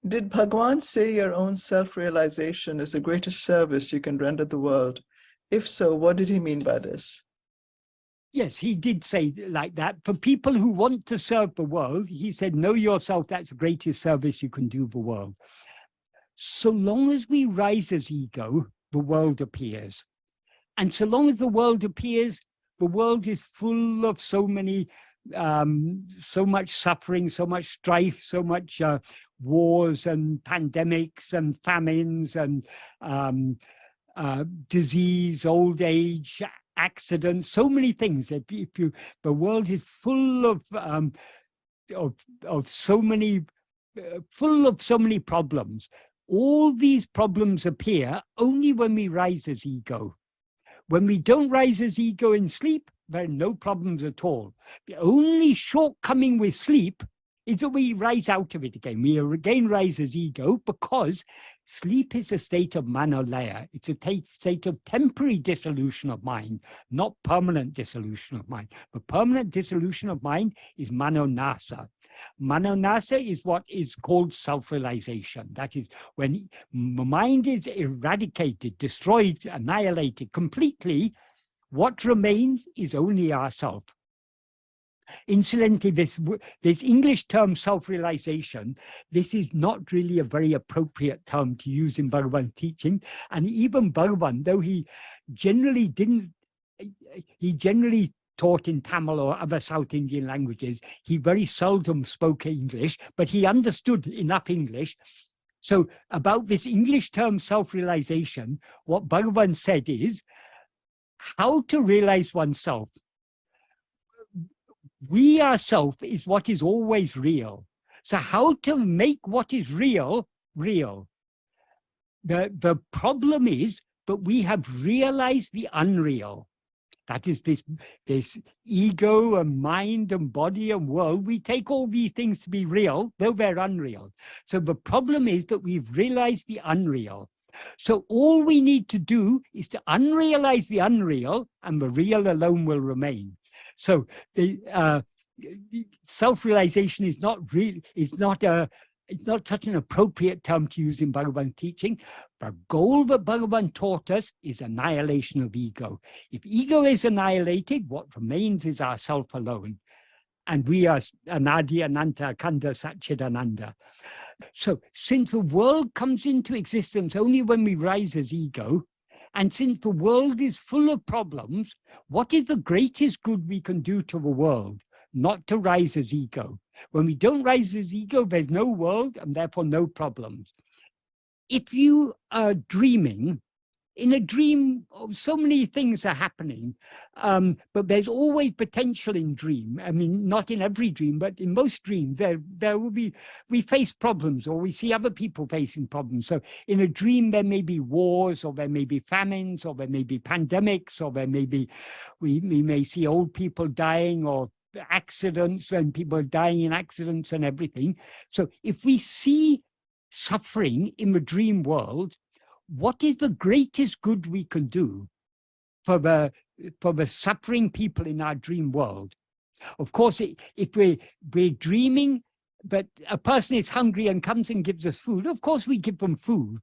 Did Bhagavan say your own self-realization is the greatest service you can render the world? If so, what did he mean by this? Yes, he did say like that. For people who want to serve the world, he said, know yourself, that's the greatest service you can do the world. So long as we rise as ego, the world appears. And so long as the world appears, the world is full of so many, so much suffering, so much strife, so much wars and pandemics and famines and disease, old age, accidents, so many things. The world is full of so many, full of so many problems. All these problems appear only when we rise as ego. When we don't rise as ego in sleep, there are no problems at all. The only shortcoming with sleep is that we rise out of it again. We again rise as ego because sleep is a state of manolaya. It's a state of temporary dissolution of mind, not permanent dissolution of mind. The permanent dissolution of mind is manonasa. Manonasa is what is called self-realization. That is when the mind is eradicated, destroyed, annihilated completely, what remains is only ourself. Incidentally, this English term self-realization, this is not really a very appropriate term to use in Bhagavan's teaching. And even Bhagavan, though he generally taught in Tamil or other South Indian languages, he very seldom spoke English, but he understood enough English. So about this English term self-realization, what Bhagavan said is how to realize oneself. We ourselves is what is always real. So how to make what is real, real. The problem is that we have realized the unreal. That is this ego and mind and body and world. We take all these things to be real, though they're unreal. So the problem is that we've realized the unreal. So all we need to do is to unrealize the unreal, and the real alone will remain. So the self-realization is not really, it's not such an appropriate term to use in Bhagavan's teaching. The goal that Bhagavan taught us is annihilation of ego. If ego is annihilated, what remains is ourself alone. And we are Anadi Ananta Kanda Satchidananda. So since the world comes into existence only when we rise as ego, and since the world is full of problems, what is the greatest good we can do to the world? Not to rise as ego. When we don't rise as ego, there's no world and therefore no problems. If you are dreaming, in a dream, so many things are happening, but there's always potential in dream. I mean, not in every dream, but in most dreams, there will be, we face problems or we see other people facing problems. So in a dream, there may be wars or there may be famines or there may be pandemics or there may be, we may see old people dying or accidents and people are dying in accidents and everything. So if we see suffering in the dream world, what is the greatest good we can do for the suffering people in our dream world? Of course, if we're dreaming that a person is hungry and comes and gives us food, of course we give them food,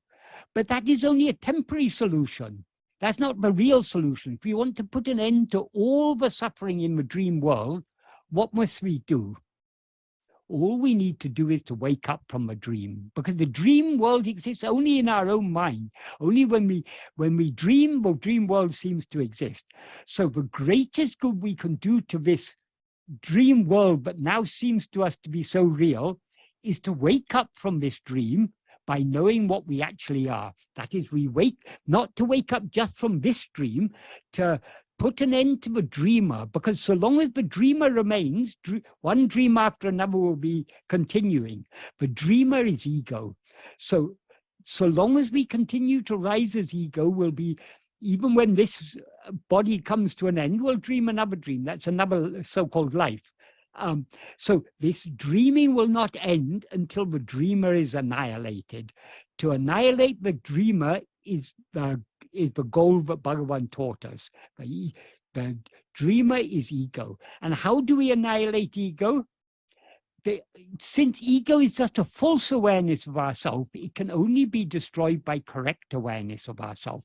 but that is only a temporary solution. That's not the real solution. If we want to put an end to all the suffering in the dream world, what must we do? All we need to do is to wake up from a dream, because the dream world exists only in our own mind. Only when we dream, the dream world seems to exist. So the greatest good we can do to this dream world, but now seems to us to be so real, is to wake up from this dream by knowing what we actually are. That is, we wake, not to wake up just from this dream, to put an end to the dreamer, because so long as the dreamer remains, one dream after another will be continuing. The dreamer is ego. So long as we continue to rise as ego, we'll be, even when this body comes to an end, we'll dream another dream. That's another so-called life. So this dreaming will not end until the dreamer is annihilated. To annihilate the dreamer is the goal that Bhagavan taught us. The dreamer is ego. And how do we annihilate ego? since ego is just a false awareness of ourself, it can only be destroyed by correct awareness of ourself.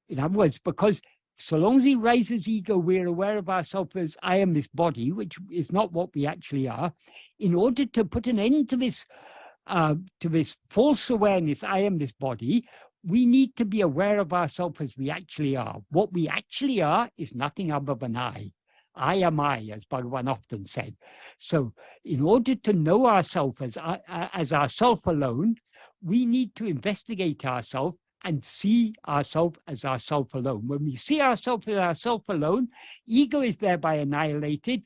In other words, because so long as it raises ego, we're aware of ourselves as I am this body, which is not what we actually are. In order to put an end to this false awareness, I am this body, we need to be aware of ourselves as we actually are. What we actually are is nothing other than I. I am I, as Bhagavan often said. So in order to know ourselves as ourself alone, we need to investigate ourselves and see ourselves as ourself alone. When we see ourselves as ourself alone, ego is thereby annihilated.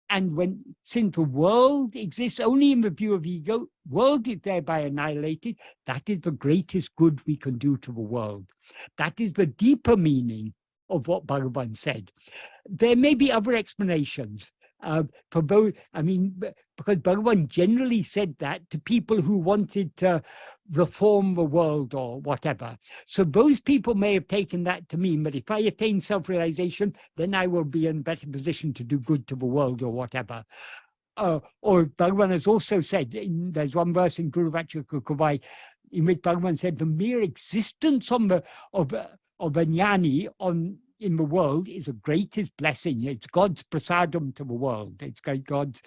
And since the world exists only in the view of ego, world is thereby annihilated. That is the greatest good we can do to the world. That is the deeper meaning of what Bhagavan said. There may be other explanations for both. I mean, because Bhagavan generally said that to people who wanted to reform the world or whatever. So those people may have taken that to mean that if I attain self-realization, then I will be in a better position to do good to the world or whatever. Or Bhagavan has also said, there's one verse in Guru Vachakakavai in which Bhagavan said, the mere existence of a jnani in the world is the greatest blessing. It's God's prasadam to the world. It's God's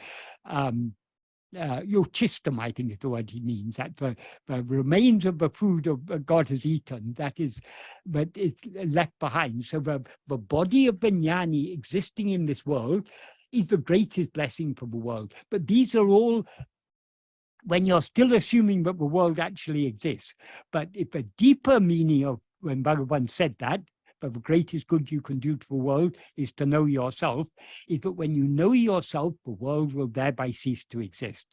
yochistam, I think is the word he means, that the remains of the food of God has eaten, that is, but it's left behind. So the body of the jnani existing in this world is the greatest blessing for the world. But these are all when you're still assuming that the world actually exists. But if a deeper meaning of when Bhagavan said that, but the greatest good you can do to the world is to know yourself, is that when you know yourself, the world will thereby cease to exist.